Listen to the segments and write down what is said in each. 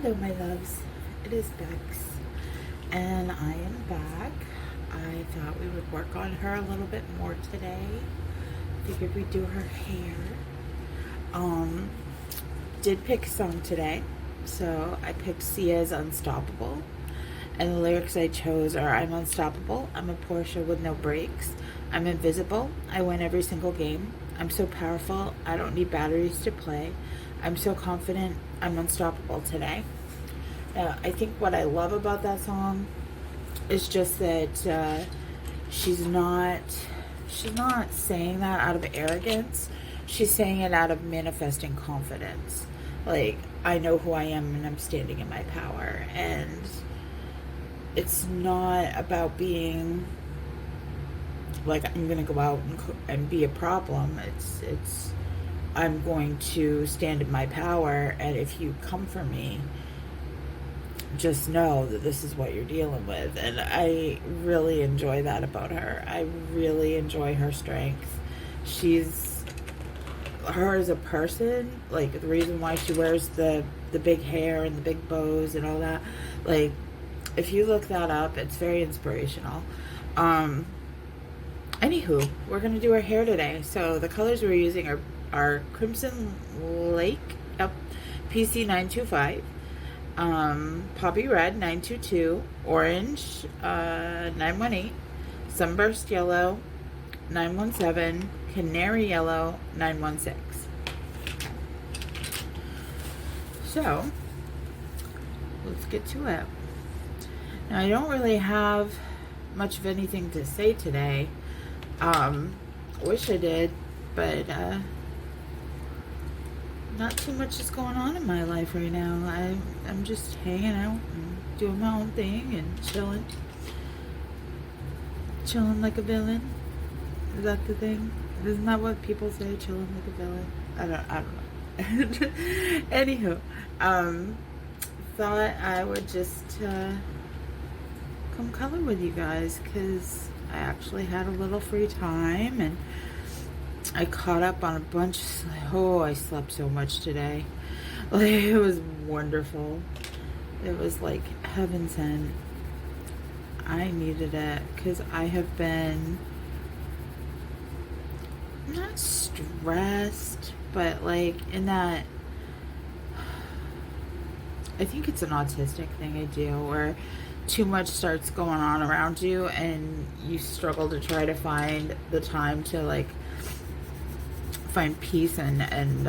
Hello, my loves. It is Bex, and I am back. I thought we would work on her a little bit more today. Figured we'd do her hair. Um, did pick a song today, so I picked Sia's Unstoppable, and the lyrics I chose are: I'm unstoppable. I'm a Porsche with no brakes. I'm invisible. I win every single game. I'm so powerful. I don't need batteries to play. I'm so confident. I'm unstoppable today. I think what I love about that song is just that she's not saying that out of arrogance. She's saying it out of manifesting confidence. Like, I know who I am and I'm standing in my power. And it's not about being like I'm gonna go out and be a problem. It's I'm going to stand in my power, and if you come for me, just know that this is what you're dealing with. And I really enjoy that about her. I really enjoy her strength. Her as a person, like the reason why she wears the big hair and the big bows and all that, like if you look that up, it's very inspirational. Anywho, we're gonna do her hair today. So the colors we're using are Crimson Lake, PC 925, Poppy Red 922, Orange 918, Sunburst Yellow 917, Canary Yellow 916. So let's get to it. Now I don't really have much of anything to say today. Wish I did, but not too much is going on in my life right now. I'm just hanging out and doing my own thing and chilling like a villain. Is that the thing? Isn't that what people say? Chilling like a villain. I don't know. Anywho, thought I would just come color with you guys because I actually had a little free time and I caught up on a bunch. I slept so much today. Like, it was wonderful. It was like heaven sent. I needed it because I have been not stressed, but like in that, I think it's an autistic thing I do where too much starts going on around you and you struggle to try to find the time to like find peace and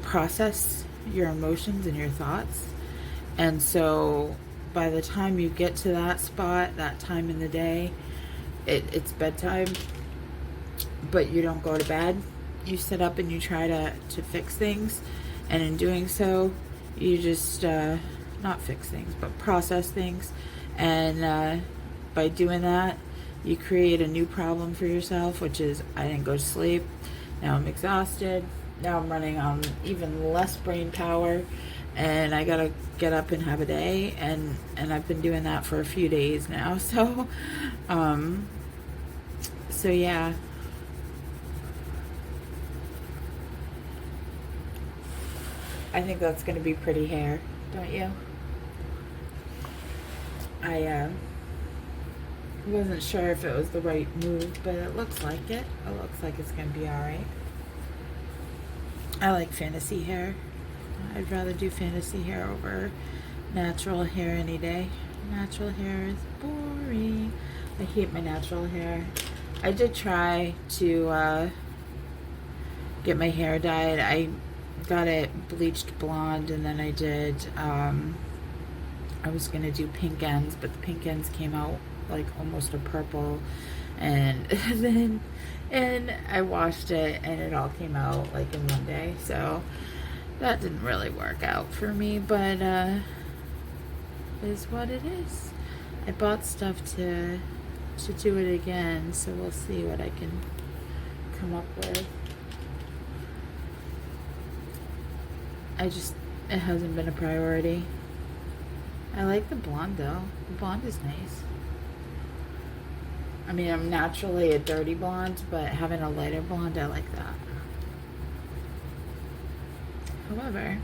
process your emotions and your thoughts. And so by the time you get to that spot, that time in the day, it's bedtime, but you don't go to bed. You sit up and you try to fix things, and in doing so you just not fix things, but process things. And by doing that, you create a new problem for yourself, which is I didn't go to sleep. Now I'm exhausted. Now I'm running on even less brain power, and I gotta get up and have a day. And I've been doing that for a few days now. So, so yeah. I think that's gonna be pretty hair, don't you? I wasn't sure if it was the right move, but it looks like it. It looks like it's gonna be alright. I like fantasy hair. I'd rather do fantasy hair over natural hair any day. Natural hair is boring. I hate my natural hair. I did try to get my hair dyed. I got it bleached blonde, and then I did I was gonna do pink ends, but the pink ends came out like almost a purple, and then I washed it and it all came out like in one day. So that didn't really work out for me, but it is what it is. I bought stuff to do it again, so we'll see what I can come up with. It hasn't been a priority. I like the blonde though. The blonde is nice. I mean, I'm naturally a dirty blonde, but having a lighter blonde, I like that. However,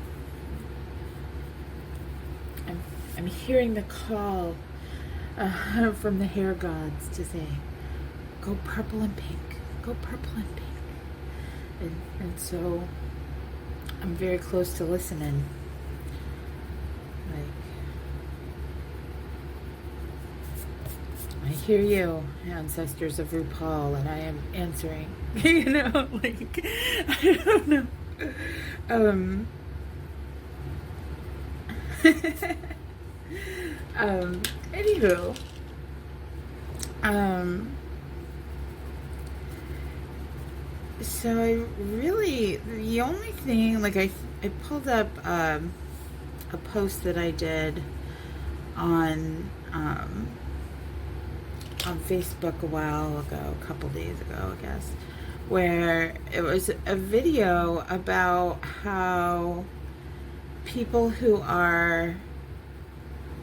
I'm hearing the call from the hair gods to say, go purple and pink, go purple and pink. And so I'm very close to listening. Like, I hear you, ancestors of RuPaul, and I am answering. You know, like, I don't know. Anywho, so I really, the only thing, like, I pulled up a post that I did on Facebook a while ago, a couple days ago, I guess, where it was a video about how people who are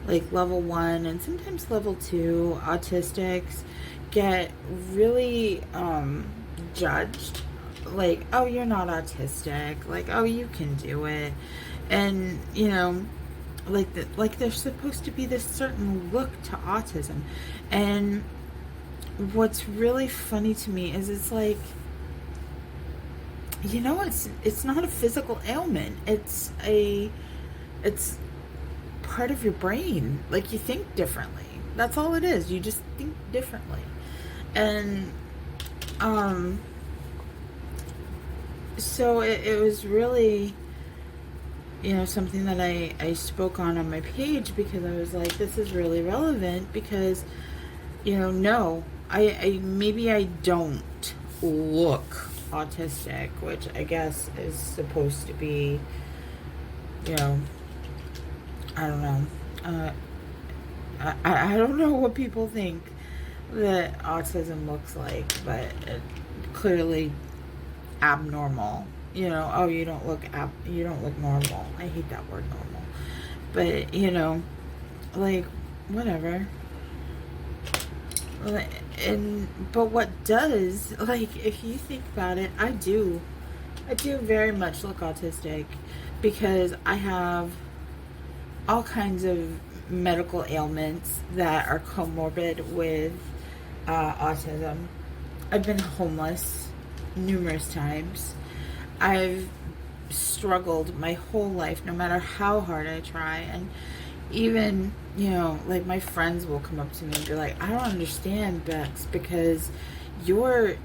like level 1 and sometimes level 2 autistics get really judged, like, oh, you're not autistic, like, oh, you can do it, and you know, like there's supposed to be this certain look to autism. And what's really funny to me is it's like, you know, it's not a physical ailment, it's part of your brain. Like, you think differently, that's all it is. You just think differently. And so it was really, you know, something that I spoke on my page, because I was like, this is really relevant, because, you know, no, I maybe I don't look autistic, which I guess is supposed to be, you know, I don't know, I don't know what people think that autism looks like, but it clearly abnormal. You know, oh, you don't look normal. I hate that word, normal. But, you know, like, whatever. But what does, like, if you think about it, I do very much look autistic, because I have all kinds of medical ailments that are comorbid with autism. I've been homeless numerous times. I've struggled my whole life, no matter how hard I try. And even, you know, like, my friends will come up to me and be like, I don't understand, Bex, because you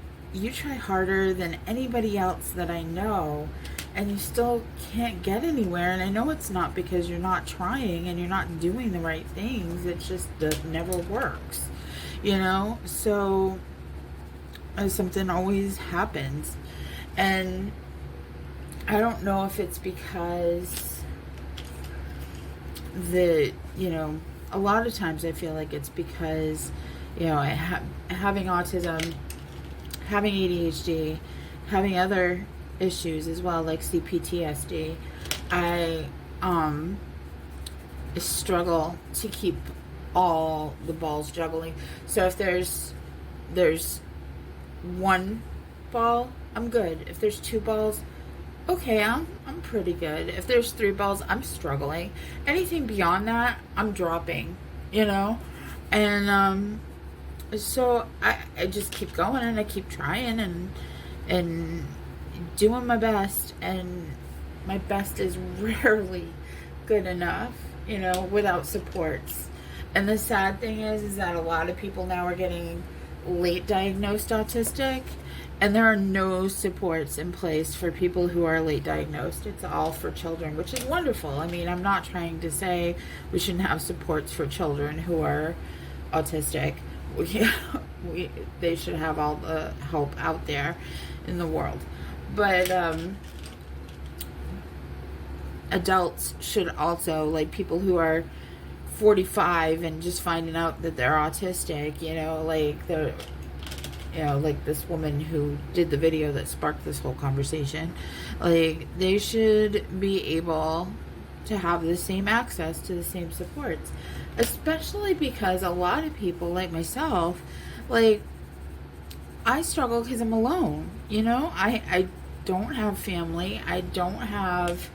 try harder than anybody else that I know, and you still can't get anywhere. And I know it's not because you're not trying and you're not doing the right things. It's just that never works, you know? So something always happens. And I don't know if it's because you know, a lot of times I feel like it's because, you know, having autism, having ADHD, having other issues as well, like CPTSD, I struggle to keep all the balls juggling. So if there's one ball, I'm good. If there's 2 balls, okay, I'm pretty good. If there's 3 balls, I'm struggling. Anything beyond that, I'm dropping, you know? And so I just keep going, and I keep trying and doing my best, and my best is rarely good enough, you know, without supports. And the sad thing is that a lot of people now are getting late diagnosed autistic, and there are no supports in place for people who are late diagnosed. It's all for children, which is wonderful. I mean, I'm not trying to say we shouldn't have supports for children who are autistic. They should have all the help out there in the world. But adults should also, like, people who are 45 and just finding out that they're autistic, you know, like like this woman who did the video that sparked this whole conversation, like, they should be able to have the same access to the same supports, especially because a lot of people like myself, like, I struggle because I'm alone, you know, I don't have family, I don't have,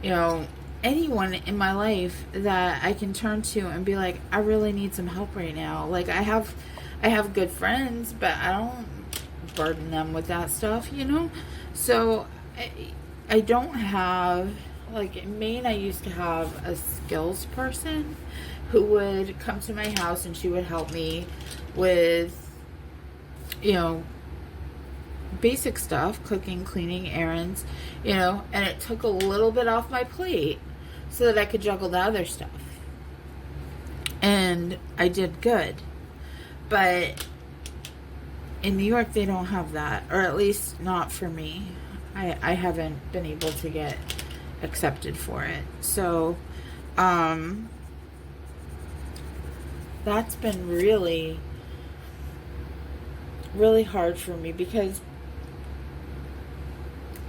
you know, anyone in my life that I can turn to and be like, I really need some help right now. Like I have good friends, but I don't burden them with that stuff, you know? So I don't have, like in Maine, I used to have a skills person who would come to my house and she would help me with, you know, basic stuff, cooking, cleaning, errands, you know, and it took a little bit off my plate so that I could juggle the other stuff. And I did good. But in New York, they don't have that, or at least not for me. I haven't been able to get accepted for it. So, that's been really, really hard for me because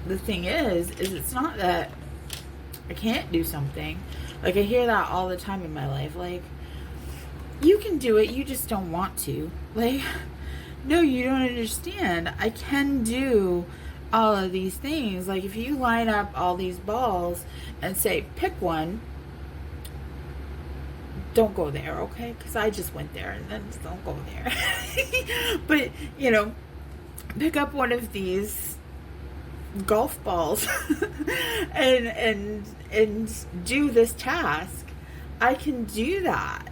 the thing is it's not that I can't do something. Like, I hear that all the time in my life. Like, you can do it, you just don't want to. Like, no, you don't understand. I can do all of these things. Like, if you line up all these balls and say, pick one, don't go there, okay? Because I just went there, and then just don't go there. But, you know, pick up one of these golf balls and do this task. I can do that.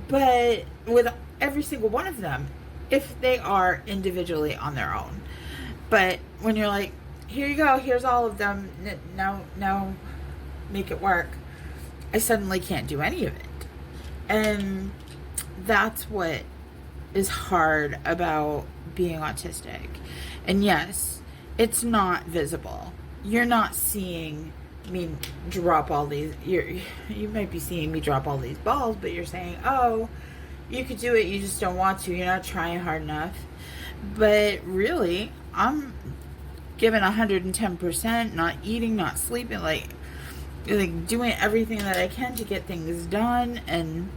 But with every single one of them, if they are individually on their own. But when you're like, here you go, here's all of them, now make it work, I suddenly can't do any of it. And that's what is hard about being autistic. And yes, it's not visible. You're not seeing me drop all these, you might be seeing me drop all these balls, but you're saying, oh, you could do it, you just don't want to, you're not trying hard enough. But really, I'm giving 110%, not eating, not sleeping, like doing everything that I can to get things done, and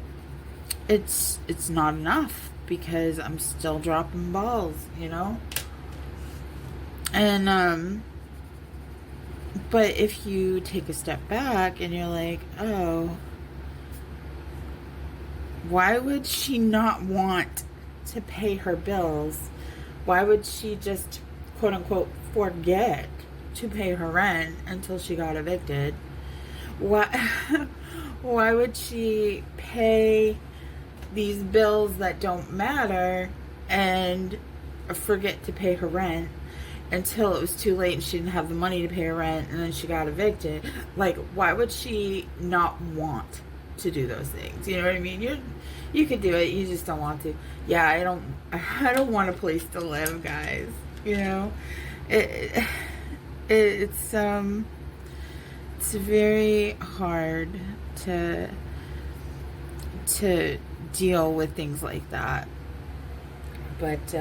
it's not enough because I'm still dropping balls, you know? And but if you take a step back and you're like, oh, why would she not want to pay her bills? Why would she just, quote unquote, forget to pay her rent until she got evicted? Why would she pay these bills that don't matter and forget to pay her rent until it was too late and she didn't have the money to pay her rent and then she got evicted? Like, why would she not want to do those things? You know what I mean? You could do it, you just don't want to. Yeah, I don't want a place to live, guys. You know, it's very hard to deal with things like that. But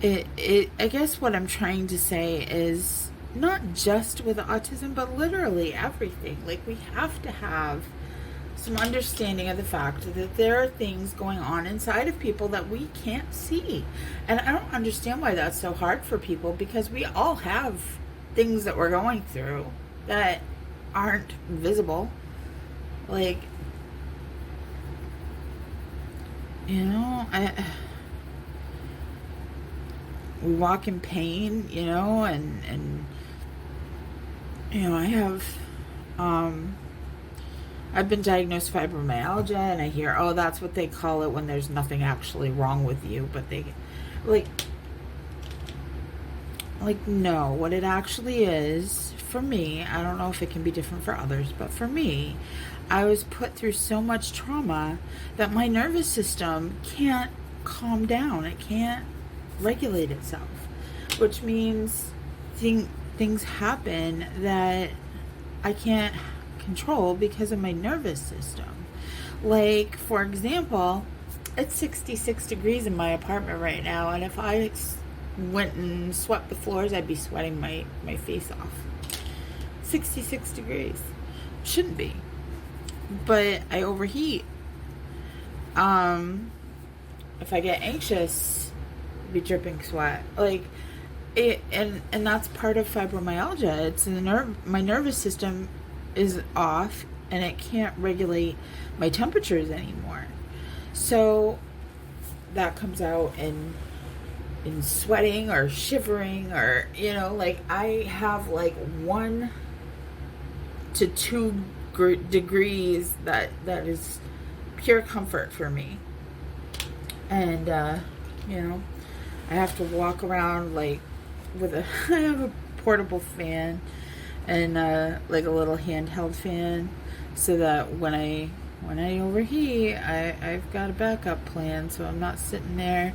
I guess what I'm trying to say is not just with autism, but literally everything. Like, we have to have some understanding of the fact that there are things going on inside of people that we can't see. And I don't understand why that's so hard for people, because we all have things that we're going through that aren't visible. Like, you know, we walk in pain, you know, and you know, I have I've been diagnosed fibromyalgia, and I hear, oh, that's what they call it when there's nothing actually wrong with you. But they, like no, what it actually is, for me, I don't know if it can be different for others, but for me, I was put through so much trauma that my nervous system can't calm down. It can't regulate itself, which means things happen that I can't control because of my nervous system. Like, for example, it's 66 degrees in my apartment right now, and if I went and swept the floors, I'd be sweating my face off. 66 degrees. Shouldn't be. But I overheat. If I get anxious, I'd be dripping sweat. Like, And that's part of fibromyalgia. It's my nervous system is off, and it can't regulate my temperatures anymore. So that comes out in sweating or shivering, or like I have like 1 to 2 degrees that is pure comfort for me. And I have to walk around like with I have a portable fan and like a little handheld fan, so that when I overheat, I've got a backup plan, so I'm not sitting there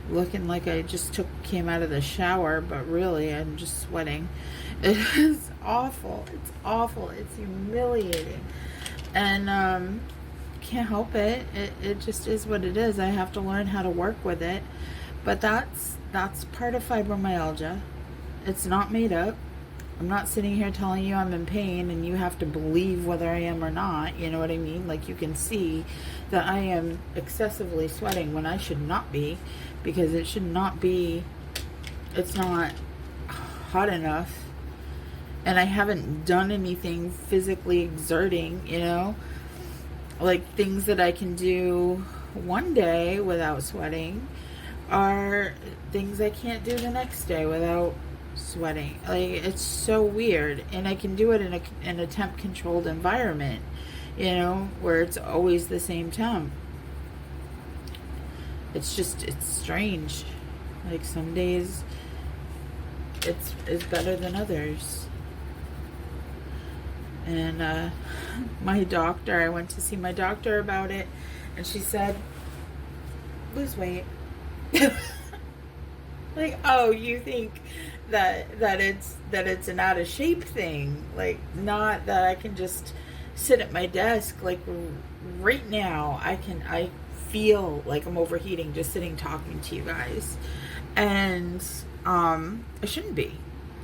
looking like I just came out of the shower, but really I'm just sweating. It is awful. It's awful. It's humiliating, and can't help it. It just is what it is. I have to learn how to work with it, but that's part of fibromyalgia. It's not made up. I'm not sitting here telling you I'm in pain and you have to believe whether I am or not. You know what I mean? Like, you can see that I am excessively sweating when I should not be, because it should not be. It's not hot enough, and I haven't done anything physically exerting, like things that I can do one day without sweating are things I can't do the next day without sweating. Like, it's so weird, and I can do it in a temp controlled environment, where it's always the same temp. It's strange. Like, some days it's better than others. And my doctor, I went to see my doctor about it, and she said, lose weight. Like, oh, you think that it's an out of shape thing, like, not that I can just sit at my desk. Like, right now I feel like I'm overheating just sitting talking to you guys, and I shouldn't be.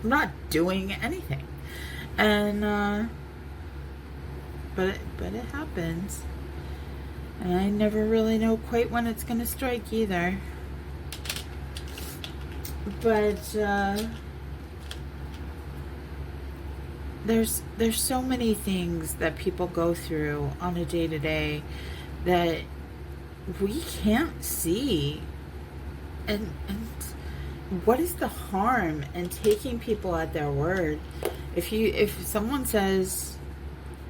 I'm not doing anything, and but it happens, and I never really know quite when it's gonna strike either. But there's so many things that people go through on a day-to-day that we can't see, and what is the harm in taking people at their word? If someone says,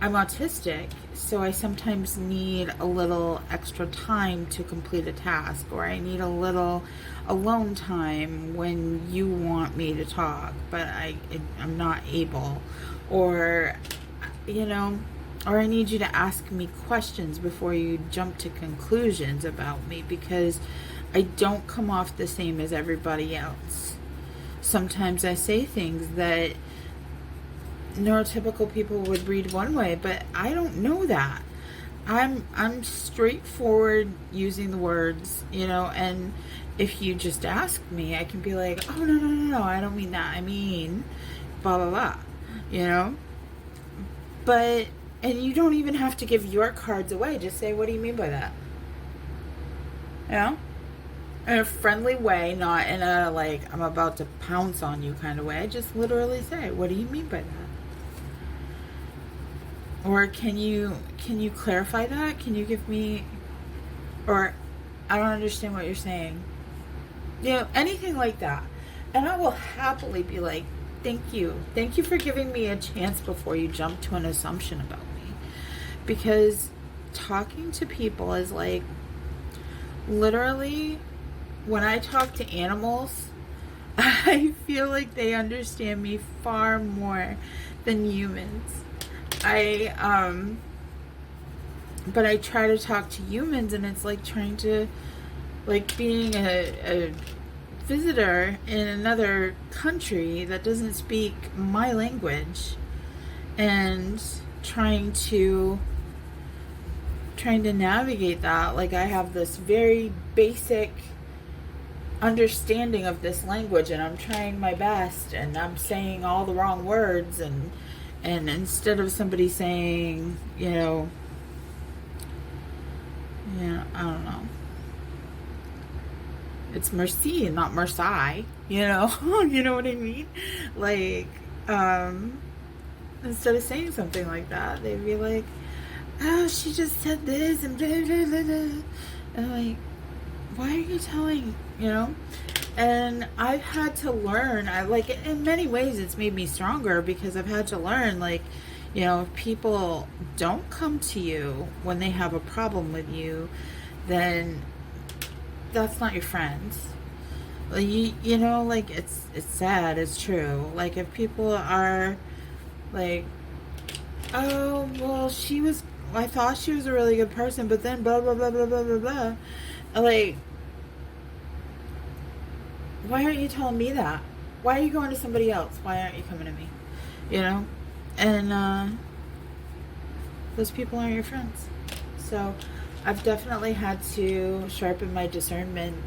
I'm autistic, so I sometimes need a little extra time to complete a task, or I need a little alone time when you want me to talk, but I'm not able, or or I need you to ask me questions before you jump to conclusions about me, because I don't come off the same as everybody else. Sometimes I say things that neurotypical people would read one way, but I don't know that. I'm straightforward using the words, and if you just ask me, I can be like, oh, no, I don't mean that. I mean, blah, blah, blah, But, and you don't even have to give your cards away. Just say, what do you mean by that? In a friendly way, not in a, like, I'm about to pounce on you kind of way. Just literally say, what do you mean by that? Or can you clarify that? Can you give me, or I don't understand what you're saying. Anything like that. And I will happily be like, thank you. Thank you for giving me a chance before you jump to an assumption about me. Because talking to people is like, literally, when I talk to animals, I feel like they understand me far more than humans. But I try to talk to humans, and it's like trying to, like, being a visitor in another country that doesn't speak my language, and trying to navigate that. Like, I have this very basic understanding of this language, and I'm trying my best, and I'm saying all the wrong words, and instead of somebody saying, I don't know, it's merci and not merci, you know? You know what I mean? Like, instead of saying something like that, they'd be like, oh, she just said this and blah, blah, blah, blah. And I'm like, why are you telling, you know? And I've had to learn, I like, in many ways it's made me stronger because I've had to learn, like, you know, if people don't come to you when they have a problem with you, then that's not your friends. Like, you know, like, it's sad, it's true. Like, if people are like, oh, well, I thought she was a really good person, but then blah, blah, blah, blah, blah, blah, blah. Like, why aren't you telling me that? Why are you going to somebody else? Why aren't you coming to me? You know? And those people aren't your friends. So I've definitely had to sharpen my discernment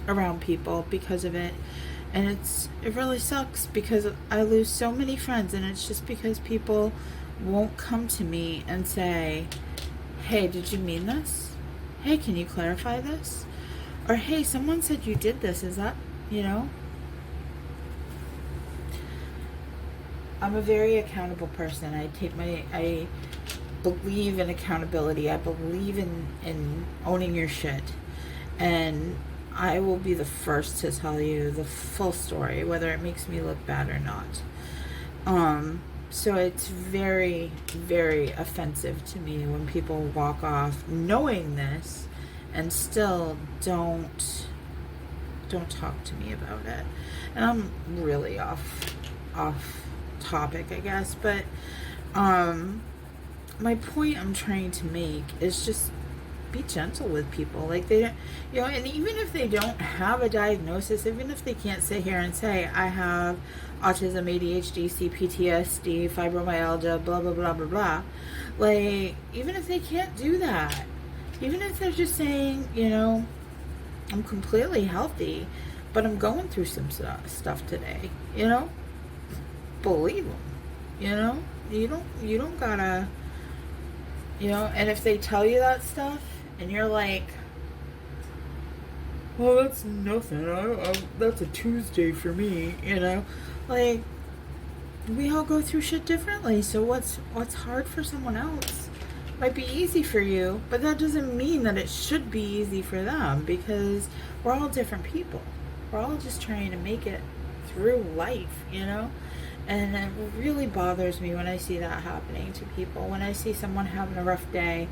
around people because of it. And it really sucks because I lose so many friends, and it's just because people won't come to me and say, hey, did you mean this? Hey, can you clarify this? Or, hey, someone said you did this. Is that, you know? I'm a very accountable person. I believe in accountability. I believe in owning your shit. And I will be the first to tell you the full story, whether it makes me look bad or not. So it's very, very offensive to me when people walk off knowing this and still don't talk to me about it. And I'm really off topic, I guess, but my point I'm trying to make is just be gentle with people. Like, they don't, you know, and even if they don't have a diagnosis, even if they can't sit here and say, I have autism, ADHD, CPTSD, fibromyalgia, blah, blah, blah, blah, blah. Like, even if they can't do that, even if they're just saying, you know, I'm completely healthy, but I'm going through some stuff today, you know, believe them, you know, you don't gotta, you know. And if they tell you that stuff and you're like, well, that's nothing, that's a Tuesday for me, you know, like, we all go through shit differently. So what's hard for someone else might be easy for you, but that doesn't mean that it should be easy for them, because we're all different people. We're all just trying to make it through life, you know? And it really bothers me when I see that happening to people. When I see someone having a rough day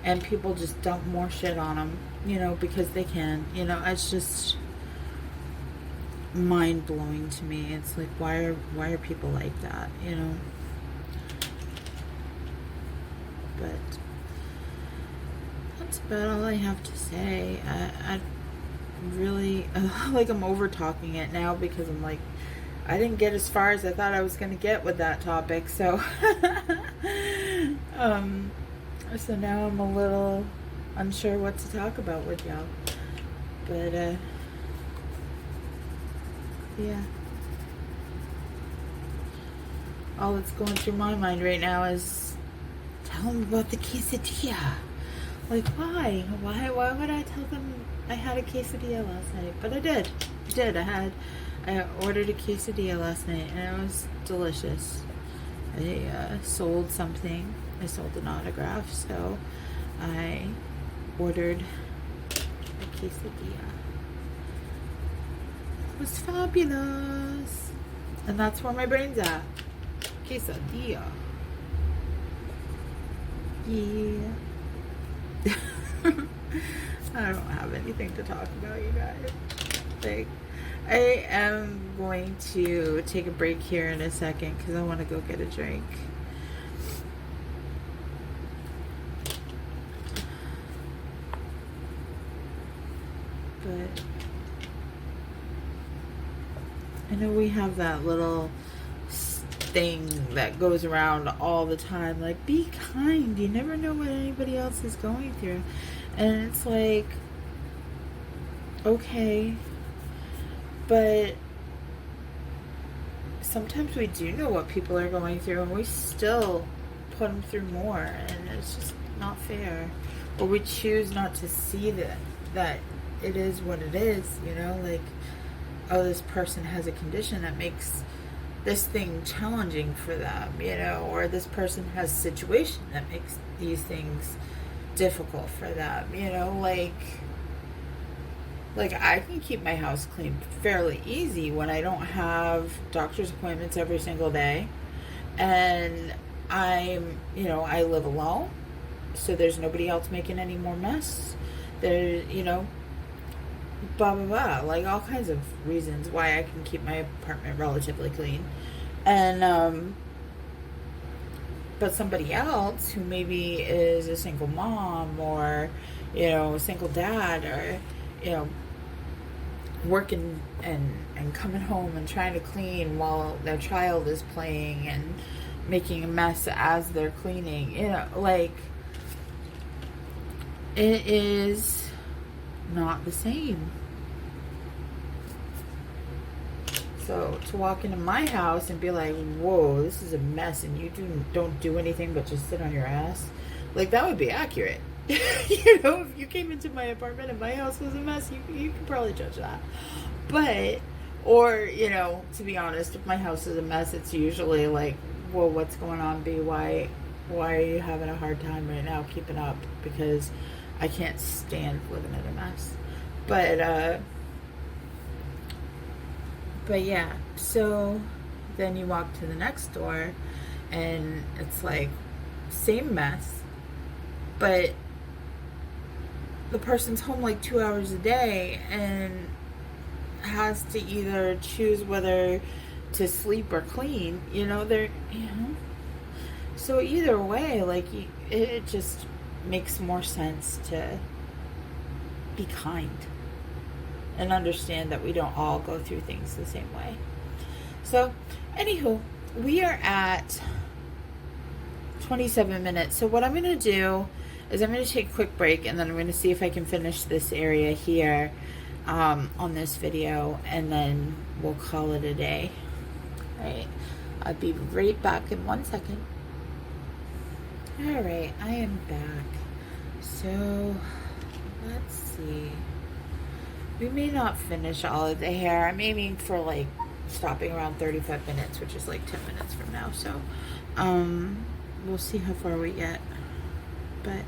and people just dump more shit on them, you know, because they can, you know, it's just mind-blowing to me. It's like, why are people like that, you know? But that's about all I have to say. I really, like, I'm over talking it now because I'm like, I didn't get as far as I thought I was going to get with that topic. So, so now I'm a little unsure what to talk about with y'all. But, yeah. All that's going through my mind right now is, tell them about the quesadilla. Like, why? Why would I tell them I had a quesadilla last night? But I did. I ordered a quesadilla last night, and it was delicious. I sold something. I sold an autograph, so I ordered a quesadilla. It was fabulous. And that's where my brain's at. Quesadilla. Yeah. I don't have anything to talk about, you guys. Like, I am going to take a break here in a second because I want to go get a drink. But I know we have that little thing that goes around all the time, like, be kind, you never know what anybody else is going through. And it's like, okay, but sometimes we do know what people are going through, and we still put them through more, and it's just not fair. Or we choose not to see that it is what it is, you know, like, oh, this person has a condition that makes this thing challenging for them, you know, or this person has a situation that makes these things difficult for them, you know, like I can keep my house clean fairly easy when I don't have doctor's appointments every single day, and I live alone, so there's nobody else making any more mess. There, blah blah blah, like all kinds of reasons why I can keep my apartment relatively clean. And but somebody else who maybe is a single mom, or a single dad, or working and coming home and trying to clean while their child is playing and making a mess as they're cleaning, like, it is not the same. So to walk into my house and be like, whoa, this is a mess, and you don't do anything but just sit on your ass, like, that would be accurate. If you came into my apartment and my house was a mess, you could probably judge that. But, or, to be honest, if my house is a mess, it's usually like, well, what's going on, B? Why are you having a hard time right now keeping up? Because I can't stand living in a mess. But yeah, so then you walk to the next door and it's like, same mess, but the person's home like 2 hours a day and has to either choose whether to sleep or clean, so either way, like, it just makes more sense to be kind and understand that we don't all go through things the same way. So anywho, we are at 27 minutes. So what I'm going to do is I'm going to take a quick break, and then I'm going to see if I can finish this area here on this video, and then we'll call it a day. All right, I'll be right back in 1 second. All right, I am back. So let's see. We may not finish all of the hair. I'm aiming for like stopping around 35 minutes, which is like 10 minutes from now. So we'll see how far we get. But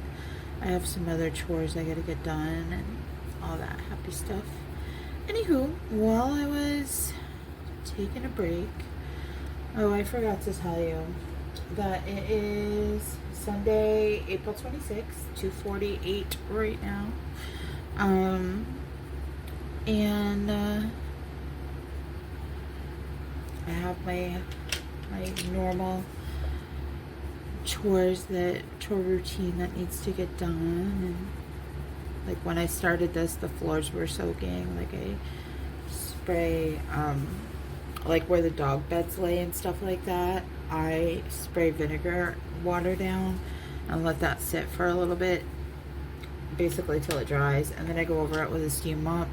I have some other chores I gotta get done and all that happy stuff. Anywho, while I was taking a break, I forgot to tell you that it is Sunday, April 26th, 2:48 right now. And I have my normal chore routine that needs to get done. And like, when I started this, the floors were soaking. Like, I spray like where the dog beds lay and stuff like that, I spray vinegar water down and let that sit for a little bit, basically till it dries, and then I go over it with a steam mop,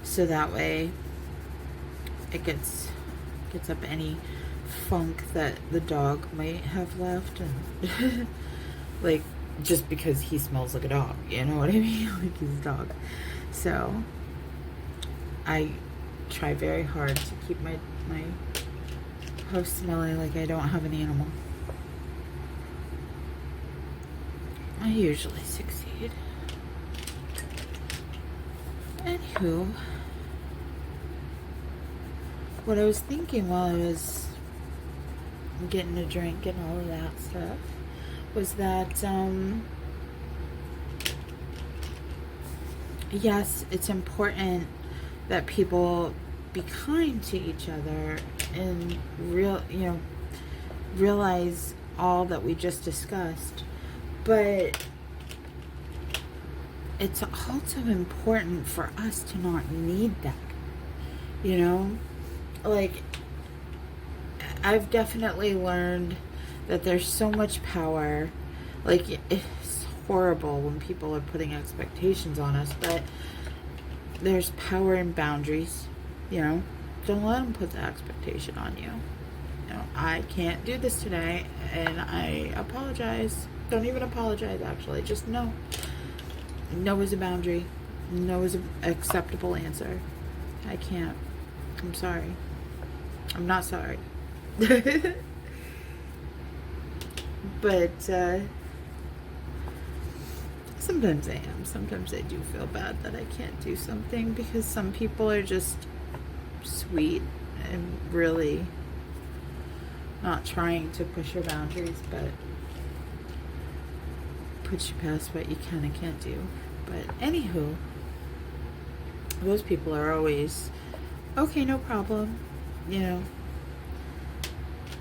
so that way it gets up any funk that the dog might have left, and like, just because he smells like a dog, you know what I mean? Like, he's a dog. So I try very hard to keep my house smelling like I don't have an animal. I usually succeed. Anywho, what I was thinking while I was getting a drink and all of that stuff was that, yes, it's important that people be kind to each other and realize all that we just discussed, but it's also important for us to not need that, like, I've definitely learned that there's so much power. Like, it's horrible when people are putting expectations on us, but there's power in boundaries. Don't let them put the expectation on you. I can't do this today, and I apologize. Don't even apologize, actually. Just no. No is a boundary. No is an acceptable answer. I can't. I'm sorry. I'm not sorry. But sometimes I am. Sometimes I do feel bad that I can't do something because some people are just sweet and really not trying to push your boundaries, but put you past what you can and can't do. But anywho, those people are always, okay, no problem. You know,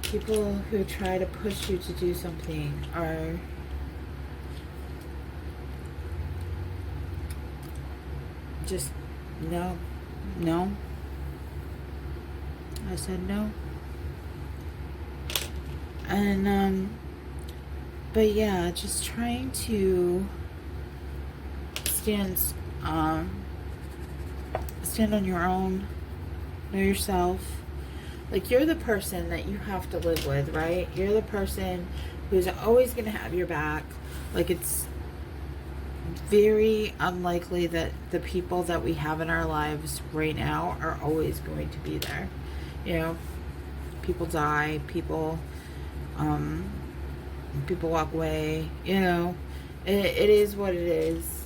people who try to push you to do something are just, no. I said no. And, but yeah, just trying to stand on your own, know yourself. Like, you're the person that you have to live with, right? You're the person who's always going to have your back. Like, it's very unlikely that the people that we have in our lives right now are always going to be there. You know, people die, people walk away, you know, it is what it is.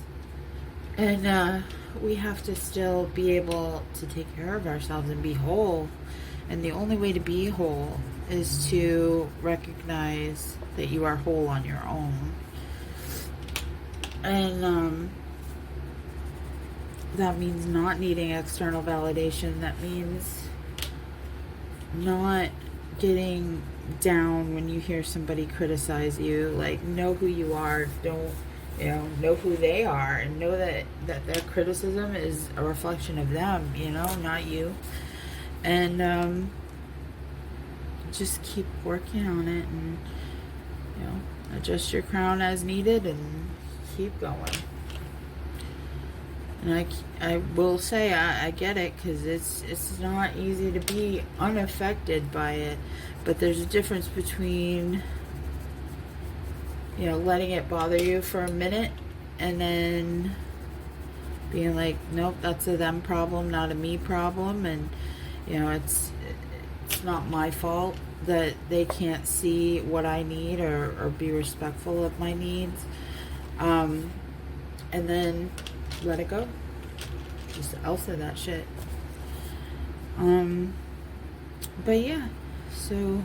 And we have to still be able to take care of ourselves and be whole. And the only way to be whole is to recognize that you are whole on your own. And that means not needing external validation. That means not getting down when you hear somebody criticize you. Like, know who you are. Don't, know who they are, and know that their criticism is a reflection of them, not you. And just keep working on it, and adjust your crown as needed, and keep going. And I will say I get it, because it's not easy to be unaffected by it, but there's a difference between letting it bother you for a minute and then being like, nope, that's a them problem, not a me problem. And it's not my fault that they can't see what I need or be respectful of my needs. And then let it go. Just Elsa that shit. But yeah, so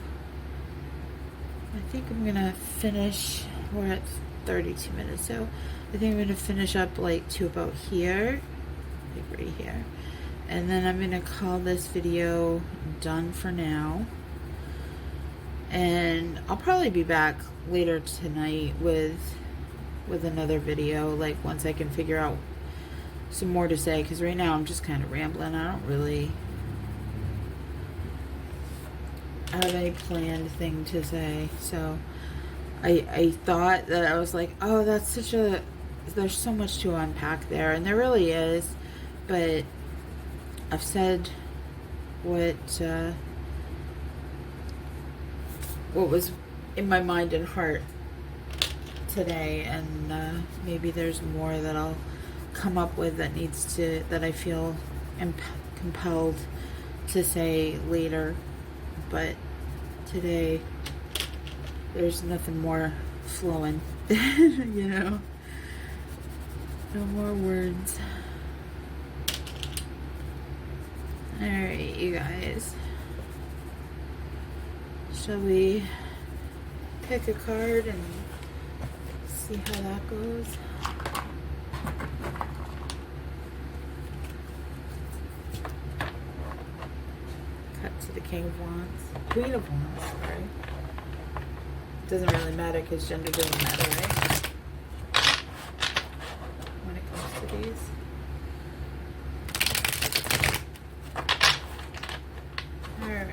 I think I'm gonna finish. We're at 32 minutes, so I think I'm gonna finish up like to about here, like right here, and then I'm gonna call this video done for now. And I'll probably be back later tonight with another video, like once I can figure out some more to say, because right now I'm just kind of rambling. I don't really have any planned thing to say. So I thought that I was like, oh, that's there's so much to unpack there, and there really is, but I've said what was in my mind and heart today, and maybe there's more that I'll come up with that I feel compelled to say later. But today there's nothing more flowing. No more words. Alright, you guys, shall we pick a card and see how that goes? Cut to the King of Wands. Queen of Wands, sorry. Doesn't really matter because gender doesn't matter, right? When it comes to these. Alright.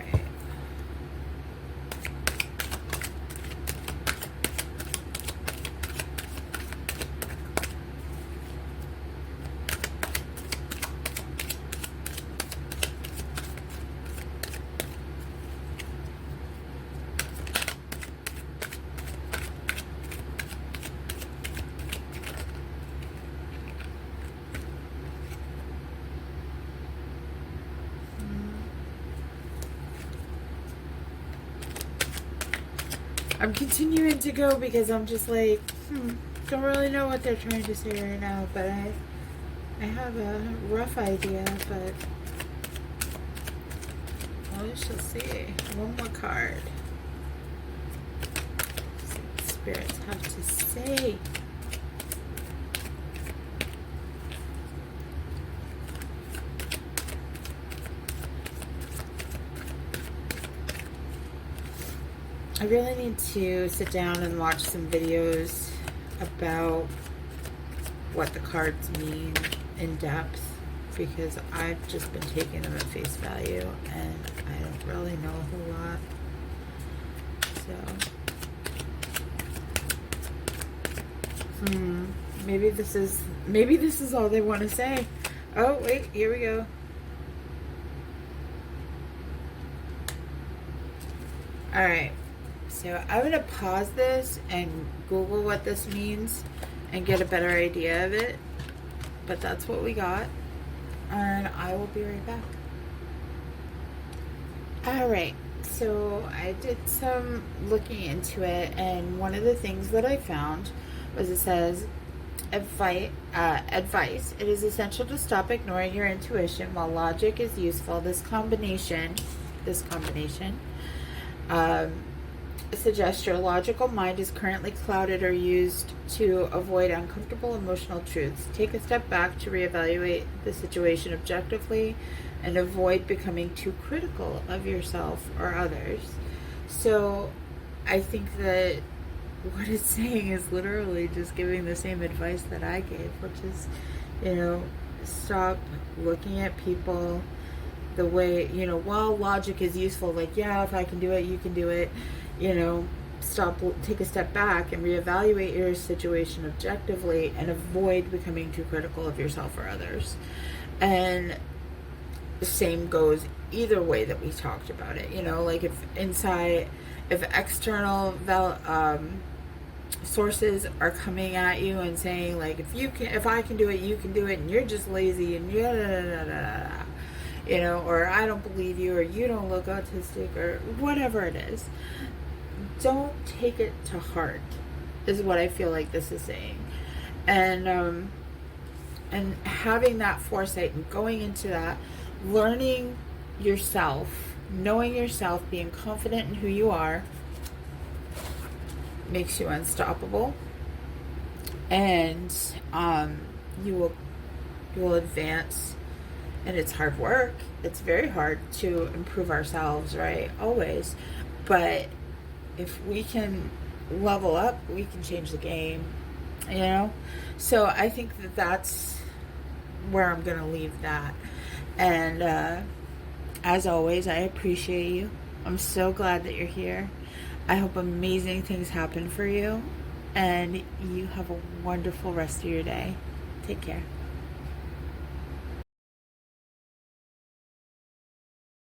I'm continuing to go because I'm just like, don't really know what they're trying to say right now, but I have a rough idea, but we shall see. One more card. See what the spirits have to say. I really need to sit down and watch some videos about what the cards mean in depth, because I've just been taking them at face value and I don't really know a whole lot. So maybe this is all they want to say. Oh wait, here we go. All right. So I'm going to pause this and Google what this means and get a better idea of it. But that's what we got. And I will be right back. Alright, so I did some looking into it, and one of the things that I found was it says, advice. It is essential to stop ignoring your intuition while logic is useful. This combination suggests your logical mind is currently clouded or used to avoid uncomfortable emotional truths. Take a step back to reevaluate the situation objectively and avoid becoming too critical of yourself or others. So I think that what it's saying is literally just giving the same advice that I gave, which is, stop looking at people the way, while logic is useful, like, yeah, if I can do it, you can do it, take a step back and reevaluate your situation objectively and avoid becoming too critical of yourself or others. And the same goes either way that we talked about it, like if external sources are coming at you and saying, like, if I can do it, you can do it, and you're just lazy and or I don't believe you, or you don't look autistic, or whatever it is, don't take it to heart, is what I feel like this is saying. And having that foresight and going into that, learning yourself, knowing yourself, being confident in who you are, makes you unstoppable, and you will advance. And it's hard work. It's very hard to improve ourselves, right? Always. But if we can level up, we can change the game, So I think that that's where I'm going to leave that. And as always, I appreciate you. I'm so glad that you're here. I hope amazing things happen for you. And you have a wonderful rest of your day. Take care.